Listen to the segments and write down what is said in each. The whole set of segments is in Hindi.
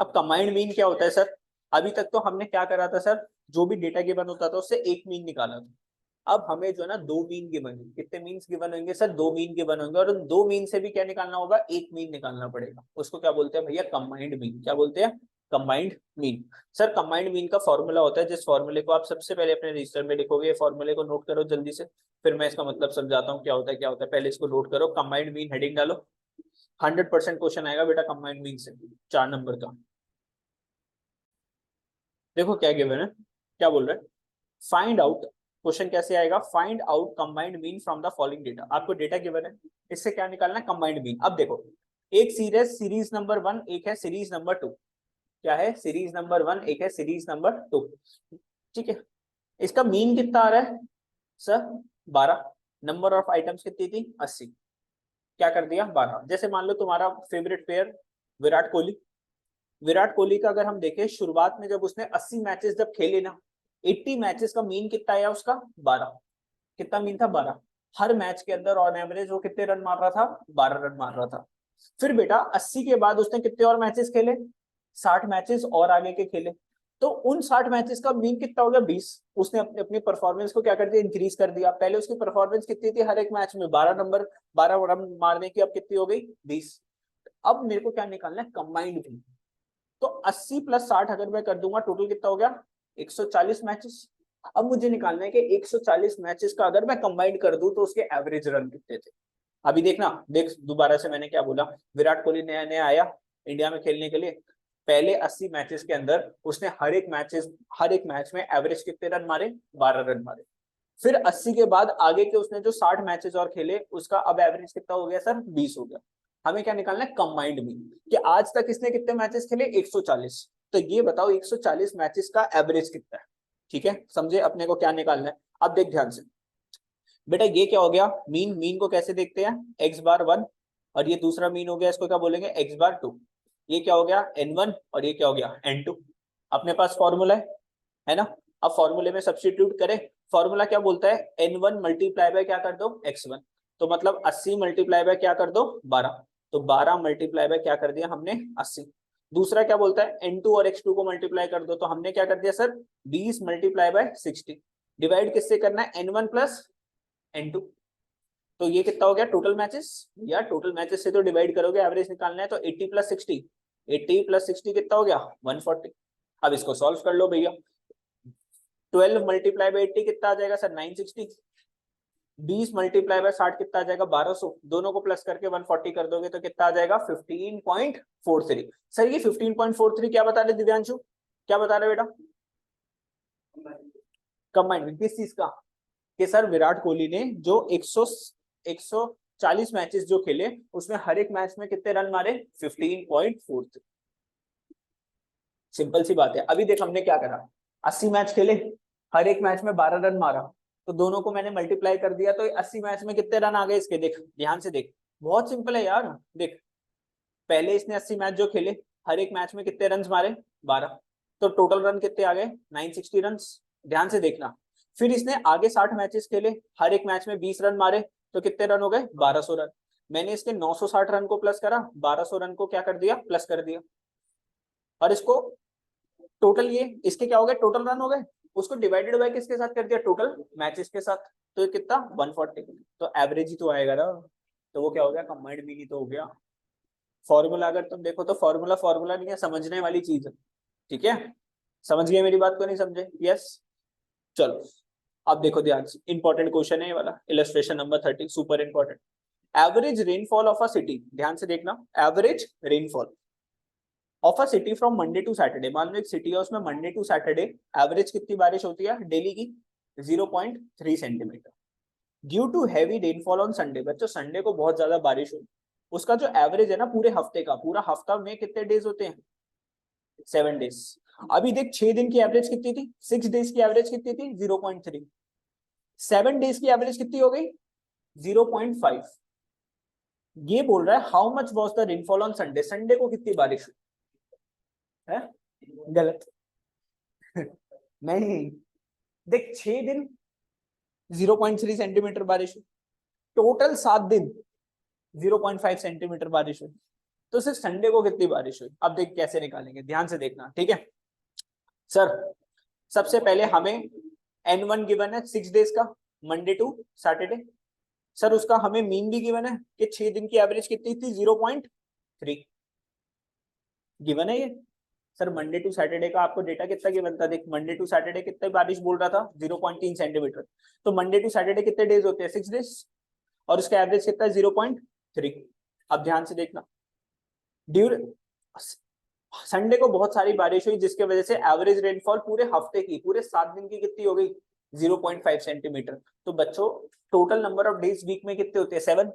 अब कंबाइंड मीन क्या होता है सर? अभी तक तो हमने क्या करा था सर, जो भी डेटा गिवन होता था उससे एक मीन निकाला था। अब हमें जो है ना दो मीन गिवन है। कितने मीन्स गिवन होंगे सर? दो मीन गिवन होंगे, और उन दो मीन से भी क्या निकालना होगा? एक मीन निकालना पड़ेगा। उसको क्या बोलते हैं भैया? Combined mean. क्या बोलते हैं? Combined mean. Sir combined mean का फॉर्मूला होता है, जिस फॉर्मूले को आप सबसे पहले अपने रजिस्टर में लिखोगे, ये फॉर्मूले को नोट करो जल्दी से, फिर मैं इसका मतलब समझाता हूँ क्या होता है क्या होता है। पहले इसको नोट करो, कंबाइंड मीन हेडिंग डालो। 100% क्वेश्चन आएगा बेटा कंबाइंड मीन से, 4 नंबर का। देखो क्या गिवन है, क्या बोल रहे हैं? फाइंड आउट, क्वेश्चन कैसे आएगा? Find out combined mean from the following data. आपको डेटा गिवन है, इससे क्या निकालना है? Combined mean. अब देखो, एक सीरीज नंबर 1, एक है सीरीज नंबर 2। क्या है? सीरीज नंबर 1, एक है सीरीज नंबर 2। ठीक है, इसका मीन कितना आ रहा है सर? 12। नंबर ऑफ आइटम्स कितनी थी? 80। क्या कर दिया? 12। जैसे मान लो तुम्हारा फेवरेट प्लेयर विराट कोहली। विराट कोहली का अगर हम देखें, शुरुआत में जब उसने 80 मैचेस जब खेले ना, 80 मैचेस का मीन कितना आया उसका? 12। कितना मीन था? 12। हर मैच के अंदर ऑन एवरेज वो कितने रन मार रहा था? 12 रन मार रहा था। फिर बेटा 80 के बाद उसने कितने और मैचेस खेले? 60 मैचेस और आगे के खेले। तो उन 60 मैचेस का मीन कितना हो गया? 20। उसने अपनी अपनी परफॉर्मेंस को क्या कर दिया? इंक्रीज कर दिया। पहले उसकी परफॉर्मेंस कितनी थी हर एक मैच में? 12 रन मारने की, अब कितनी हो गई? 20। अब मेरे को क्या निकालना है? Combined mean. तो 80 प्लस 60 अगर मैं कर दूंगा, टोटल कितना हो गया? 140 मैचेस। अब मुझे निकालना है कि 140 मैचेस का अगर मैं कंबाइंड कर दूं तो उसके एवरेज रन कितने थे। अभी देखना, देख दोबारा से मैंने क्या बोला। विराट कोहली नया नया आया इंडिया में खेलने के लिए। पहले 80 मैचेस के अंदर उसने हर एक मैच में एवरेज कितने रन मारे? 12 रन मारे। फिर 80 के बाद आगे के उसने जो 60 मैचेस और खेले, उसका अब एवरेज कितना हो गया सर? 20 हो गया। हमें क्या निकालना है? कंबाइंड मीन, कि आज तक इसने कितने मैचेस खेले? 140। तो ये बताओ 140 मैचेस का एवरेज कितना है। ठीक है, समझे अपने को क्या निकालना है? अब देख ध्यान से बेटा, ये क्या हो गया? मीन। मीन को कैसे देखते हैं? एक्स बार 1, और ये दूसरा मीन हो गया, इसको क्या बोलेंगे? एक्स बार 2। ये क्या हो गया? N1, और ये क्या हो गया? N2। अपने पास फॉर्मूला है ना? अब फॉर्मूले में सब्स्टिट्यूट करें। फॉर्मूला क्या बोलता है? N1 मल्टीप्लाई बाय क्या कर दो? X1। तो मतलब 80 मल्टीप्लाई बाय क्या कर दो? 12। तो 12 मल्टीप्लाई बाय क्या कर दिया हमने? 80। दूसरा क्या बोलता है? N2 और X2 को मल्टीप्लाई कर दो, तो हमने क्या कर दिया सर? 20 multiply by 60। डिवाइड किससे करना है? N1 plus N2। तो ये कितना हो गया? Total matches. या टोटल मैचेस से तो डिवाइड करोगे, एवरेज निकालना है, तो 80 प्लस 60। 80 प्लस 60 कितना हो गया? 140। अब इसको सॉल्व कर लो भैया। 12 मल्टीप्लाई बाई 80 कितना आ जाएगा सर? 960। 20 मल्टीप्लाई बाय 60 कितना आ जाएगा? 1200। दोनों को प्लस करके 140 कर दोगे तो कितना आ जाएगा? 15.43। सर ये 15.43 क्या बता रहे दिव्यांशु? क्या बता रहे बेटा? कंबाइंड किस चीज का? कि सर विराट कोहली ने जो 140 मैचेस जो खेले, उसमें हर एक मैच में कितने रन मारे? 15.43। सिंपल सी बात है। अभी देख हमने क्या करा, 80 मैच खेले, हर एक मैच में 12 रन मारा, तो दोनों को मैंने मल्टीप्लाई कर दिया, तो 80 मैच में कितने रन आ गए इसके? देख ध्यान से देख, बहुत सिंपल है यार। देख पहले इसने 80 मैच जो खेले, हर एक मैच में कितने रन मारे? 12। तो टोटल रन कितने आ गए? 960 रन। ध्यान से देखना। फिर इसने आगे 60 मैचेस खेले, हर एक मैच में 20 रन मारे, तो कितने रन हो गए? 1200 रन। मैंने इसके 960 रन को प्लस करा, 1200 रन को क्या कर दिया? प्लस कर दिया। और इसको टोटल, ये इसके क्या हो गए? टोटल रन हो गए। उसको डिवाइडेड बाय किसके साथ कर दिया? टोटल मैचेस के साथ। तो कितना? 140। तो एवरेज ही तो आएगा ना। तो वो क्या हो गया? कंबाइंड मीन ही तो हो गया। फॉर्मूला अगर तुम देखो तो फॉर्मूला फॉर्मूला नहीं है, समझने वाली चीज है। ठीक है, समझ गए मेरी बात को? नहीं समझे? यस। चलो अब देखो ध्यान से, इंपॉर्टेंट क्वेश्चन है ये वाला, illustration number 30, super important. Average rainfall of a city, ध्यान से देखना, average rainfall of a city from Monday to Saturday. मान लो एक सिटी है, उसमें मंडे टू सैटरडे एवरेज कितनी बारिश होती है डेली की? 0.3 centimetre. Due to heavy rainfall on Sunday, बच्चों संडे को बहुत ज्यादा बारिश हुई, उसका जो एवरेज है ना पूरे हफ्ते का, पूरा हफ्ता में कितने डेज होते हैं? 7 डेज। अभी देख 6 दिन की एवरेज कितनी थी? 6 डेज की एवरेज कितनी थी? 0.3। 7 डेज की एवरेज कितनी हो गई? 0.5। ये बोल रहा है how much was the rainfall on Sunday, Sunday को कितनी बारिश हुई है? गलत। नहीं, देख 6 दिन 0.3 सेंटीमीटर बारिश हुई, टोटल 7 दिन 0.5 सेंटीमीटर बारिश हुई। तो सिर्फ संडे को कितनी बारिश हुई। अब देख कैसे निकालेंगे, ध्यान से देखना, ठीक है सर। सबसे पहले हमें N1 गिवन है 6 डेज का, मंडे टू सैटरडे। सर उसका हमें मीन भी गिवन है कि 6 दिन की एवरेज कितनी थी 0.3 गिवन है ये। सर मंडे टू सैटरडे का आपको डेटा कितना गिवन था, देख मंडे टू सैटरडे कितनी बारिश बोल रहा था 0.3 सेंटीमीटर। तो मंडे टू सैटरडे कितने डेज होते हैं 6 डेज, और उसका एवरेज कितना है 0.3। अब ध्यान से देखना, ड्यूर संडे को बहुत सारी बारिश हुई जिसके वजह से एवरेज रेनफॉल पूरे हफ्ते की, पूरे 7 दिन की कितनी हो गई 0.5 सेंटीमीटर। तो बच्चों total number of days week में कितने होते हैं 7।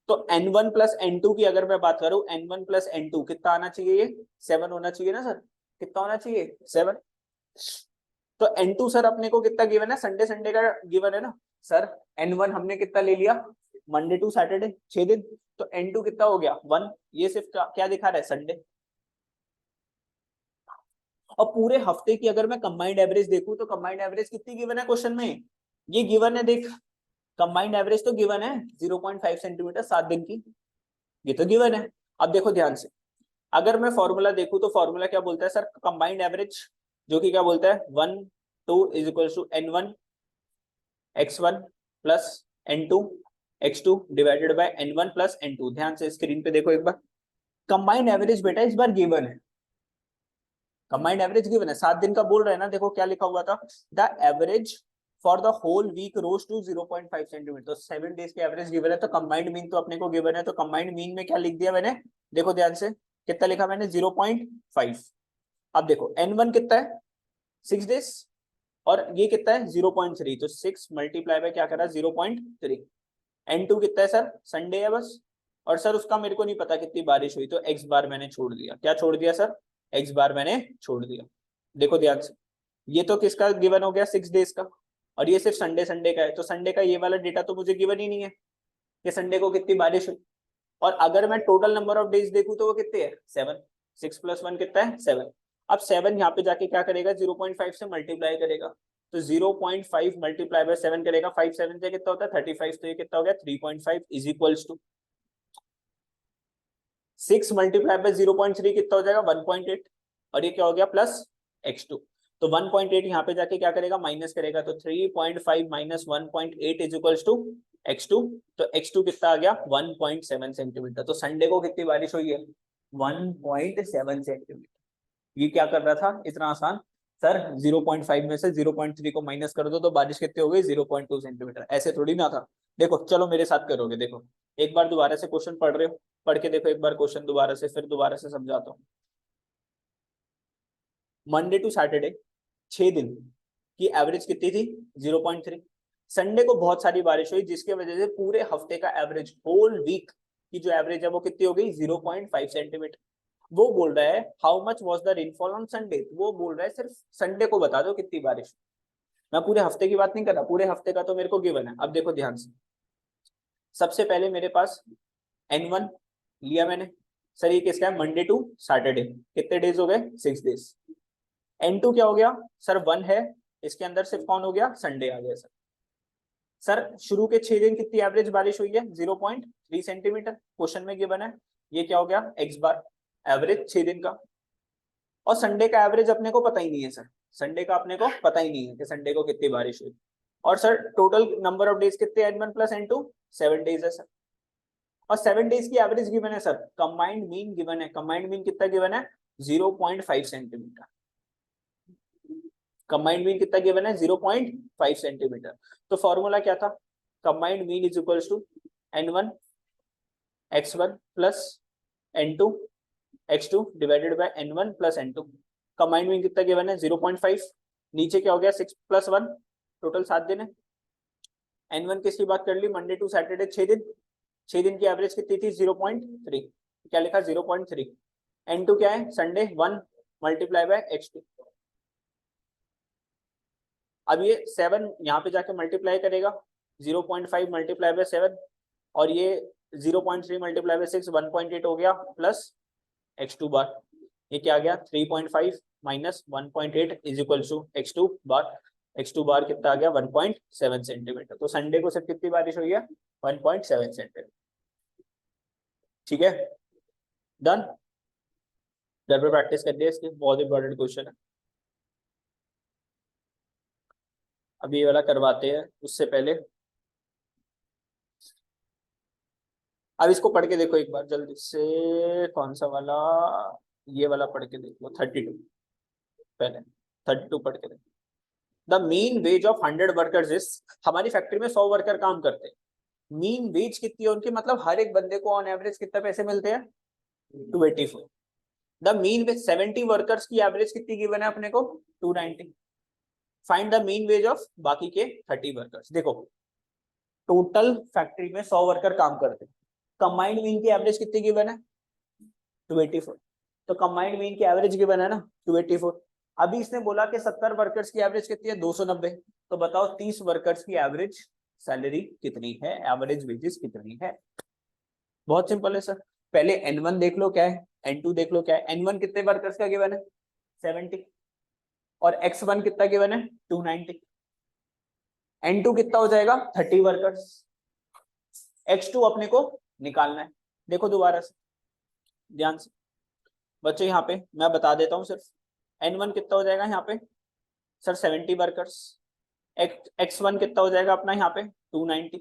तो N1 प्लस N2 की अगर मैं बात करूं, N1 प्लस N2 कितना आना चाहिए, ये 7 होना चाहिए ना सर, कितना होना चाहिए 7। तो N2 सर अपने को कितना गिवन है, संडे संडे का गिवन है ना सर। N1 हमने कितना ले लिया, मंडे टू सैटरडे 6 दिन, तो N2 कितना हो गया 1। ये सिर्फ क्या दिखा रहा है संडे। और पूरे हफ्ते की अगर मैं कंबाइंड एवरेज देखूं तो कंबाइंड एवरेज कितनी गिवन है क्वेश्चन में, ये गिवन है देख, कंबाइंड एवरेज तो गिवन है 0.5 सेंटीमीटर 7 दिन की, ये तो गिवन है। अब देखो ध्यान से, अगर मैं फॉर्मूला देखूं तो फॉर्मूला क्या बोलता है सर, कंबाइंड एवरेज जो कि क्या बोलता है 1 2 is equal to N1 x1 plus N2 x2 divided by N1 plus N2। ध्यान से स्क्रीन पे देखो एक बार, कंबाइंड एवरेज बेटा इस बार गिवन है, कंबाइंड एवरेज गिवन है 7 दिन का बोल रहे हैं ना। देखो क्या लिखा हुआ था, the average for the whole week rose to 0.5 centimetre. तो 7 डेज के एवरेज गिवन है, तो कंबाइंड मीन तो अपने को गिवन है, तो कंबाइंड मीन में क्या लिख दिया मैंने, देखो ध्यान से कितना लिखा मैंने 0.5। अब देखो N1 कितना है 6 डेज, और ये कितना है 0.3, तो 6 मल्टीप्लाई बाय क्या करा 0.3। N2 कितना है सर, संडे है बस, और सर उसका मेरे को नहीं पता कितनी बारिश हुई, तो x बार मैंने छोड़ दिया, क्या छोड़ दिया सर, x बार मैंने छोड़ दिया। देखो ध्यान से, ये तो किसका गिवन हो गया 6 डेज का, और ये सिर्फ संडे संडे का है, तो संडे का ये वाला डेटा तो मुझे गिवन ही नहीं है कि संडे को कितनी बारिश हुई। और अगर मैं टोटल नंबर ऑफ डेज देखूं तो वो कितने हैं 7, 6 प्लस 1 कितना है 7। अब 7 यहाँ पे जाके क्या करेगा 0.5 से मल्टीप्लाई करेगा, तो 0.5 मल्टीप्लाई बाय 7 करेगा, 5 7 से कितना होता है 35, तो ये कितना हो गया 3.5 is equals to 6 multiply by 0.3 कितना हो जाएगा 1.8, और ये क्या हो गया प्लस x2। तो 1.8 यहाँ पे जाके क्या करेगा माइनस करेगा, तो 3.5 minus 1.8 is equals to x2। तो x2 कितना आ गया 1.7 सेंटीमीटर। तो संडे को कितनी बारिश हुई है 1.7 सेंटीमीटर। ये क्या कर रहा था इतना आसान सर, 0.5 में से 0.3 को माइनस कर दो तो बारिश कितनी हो गई 0.2 सेंटीमीटर, ऐसे थोड़ी ना था। देखो चलो मेरे साथ करोगे, देखो एक बार दोबारा से क्वेश्चन पढ़ रहे हो, पढ़ के देखो एक बार क्वेश्चन दोबारा से, फिर दोबारा से समझाता हूँ। मंडे टू सैटरडे 6 दिन की एवरेज कितनी थी 0.3। संडे को बहुत सारी बारिश हुई जिसकी वजह से पूरे हफ्ते का एवरेज, होल वीक की जो एवरेज है वो कितनी हो गई 0.5 सेंटीमीटर। वो बोल रहा है how much was the rainfall on Sunday, वो बोल रहा है सिर्फ संडे को बता दो कितनी बारिश। मैं पूरे हफ्ते की बात नहीं कर रहा, पूरे हफ्ते का तो मेरे को गिवन है। अब देखो ध्यान से, सबसे पहले मेरे पास N1 लिया मैंने, सर ये किसका है मंडे टू सैटरडे, कितने डेज हो गए 6 डेज। N2 क्या हो गया सर 1 है, इसके अंदर सिर्फ कौन हो गया संडे आ गया सर। सर शुरू के 6 दिन कितनी एवरेज बारिश हुई है 0.3 सेंटीमीटर, क्वेश्चन में गिवन है। ये क्या हो गया x बार, एवरेज 6 दिन का। और संडे का एवरेज अपने को पता ही नहीं है सर, संडे का अपने को पता ही नहीं है कि संडे को कितनी बारिश हुई। और sir total number of days कितने N1 प्लस N2 7 डेज है सर, और 7 डेज की एवरेज गिवन है सर। कंबाइंड मीन गिवन है, कंबाइंड मीन कितना गिवन है 0.5 सेंटीमीटर। कंबाइंड मीन कितना गिवन है 0.5 सेंटीमीटर। तो फॉर्मूला क्या था, combined mean is equals to N1 x1 plus N2 x2 divided by N1 plus N2। Combined mean कितना गिवन है 0.5, नीचे क्या हो गया 6 प्लस 1, टोटल 7 दिन है। N1 किसकी बात कर ली, मंडे टू सैटरडे 6 दिन, 6 दिन की एवरेज कितनी थी 0.3, क्या लिखा 0.3। N2 क्या है संडे 1 मल्टीप्लाई बाय x2। अब ये 7 यहाँ पे जाके मल्टीप्लाई करेगा, 0.5 मल्टीप्लाई बाय 7, और ये 0.3 मल्टीप्लाई बाय 6 1.8 हो गया, प्लस x2 बार, ये क्या आ गया 3.5 minus 1.8 is equal to x2 bar. x2 bar कितना आ गया 1.7 सेंटीमीटर। तो संडे को सिर्फ कितनी बारिश हुई है 1.7 सेंटीमीटर, ठीक है। डन, घर पे प्रैक्टिस कर लिया, इसकी बहुत इंपॉर्टेंट क्वेश्चन है। अभी ये वाला करवाते हैं, उससे पहले अब इसको पढ़ के देखो एक बार जल्दी से, कौन सा वाला, ये वाला पढ़ के देखो 32, पहले 32 पढ़ के देखो। The mean ways of 100 workers is, हमारी फैक्ट्री में 100 वर्कर काम करते हैं, मीन वेज कितनी है उनकी, मतलब हर एक बंदे को ऑन एवरेज कितना पैसे मिलते हैं, 284। द मीन वेज 70 वर्कर्स की एवरेज कितनी गिवन है अपने को, 290। Find the mean ways of बाकी के 30 वर्कर्स। देखो टोटल फैक्ट्री में 100 वर्कर काम करते हैं, कंबाइंड मीन की एवरेज कितनी गिवन है, 284। तो कंबाइंड मीन की एवरेज गिवन है ना 284। अभी इसने बोला कि 70 वर्कर्स की एवरेज कितनी है, 290। तो बताओ 30 वर्कर्स की एवरेज सैलरी कितनी है, एवरेज वेजेस कितनी है। बहुत सिंपल है सर, पहले N1 देख लो क्या है, N2 देख लो क्या है। N1 कितने वर्कर्स का गिवन है, 70, और X1 कितना गिवन है, 290। N2 कितना हो जाएगा, 30 वर्कर्स। X2 अपने को निकालना है। देखो दोबारा से ध्यान से बच्चों, यहाँ पे मैं बता देता हूँ सिर्फ, N1 कितना हो जाएगा यहाँ पे सर 70 वर्कर्स, X1 कितना हो जाएगा अपना यहाँ पे 290।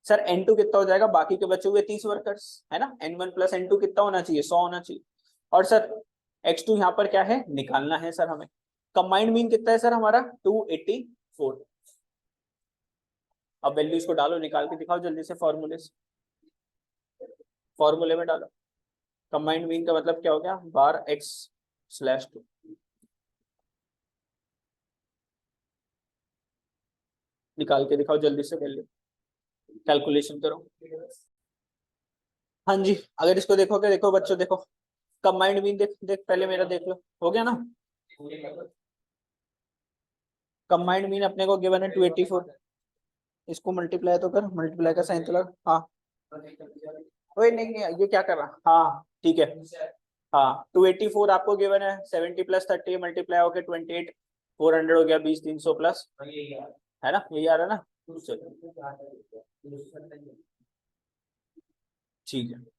सर N2 कितना हो जाएगा, बाकी के बचे हुए 30 वर्कर्स है ना, N1 प्लस N2 कितना होना चाहिए, 100 होना चाहिए। और सर X2 यहाँ पर क्या है, निकालना है सर हमें। कंबाइंड मीन कितना है सर हमारा, 284। अब वैल्यू इसको डालो, निकाल के दिखाओ जल्दी से फॉर्मूले से, फॉर्मूले में डालो। कंबाइंड मीन का मतलब क्या हो गया, बार x/2। निकाल के दिखाओ जल्दी से, वैल्यू कैलकुलेशन करो। हाँ जी, अगर इसको देखोगे, देखो बच्चों देखो, कंबाइंड मीन देख देख पहले मेरा देख लो, हो गया ना। कंबाइंड मीन अपने को गिवन है 284, इसको मल्टीप्लाई तो कर, मल्टीप्लाई का साइन तो लगा, हाँ। ओए नहीं नहीं, ये क्या कर रहा, हाँ ठीक है। हाँ 284 आपको गिवन है, 70 प्लस 30 मल्टीप्लाई होकर 28, 400 हो गया, 20 300 प्लस, है ना, यही आ रहा है ना। चलो ठीक है।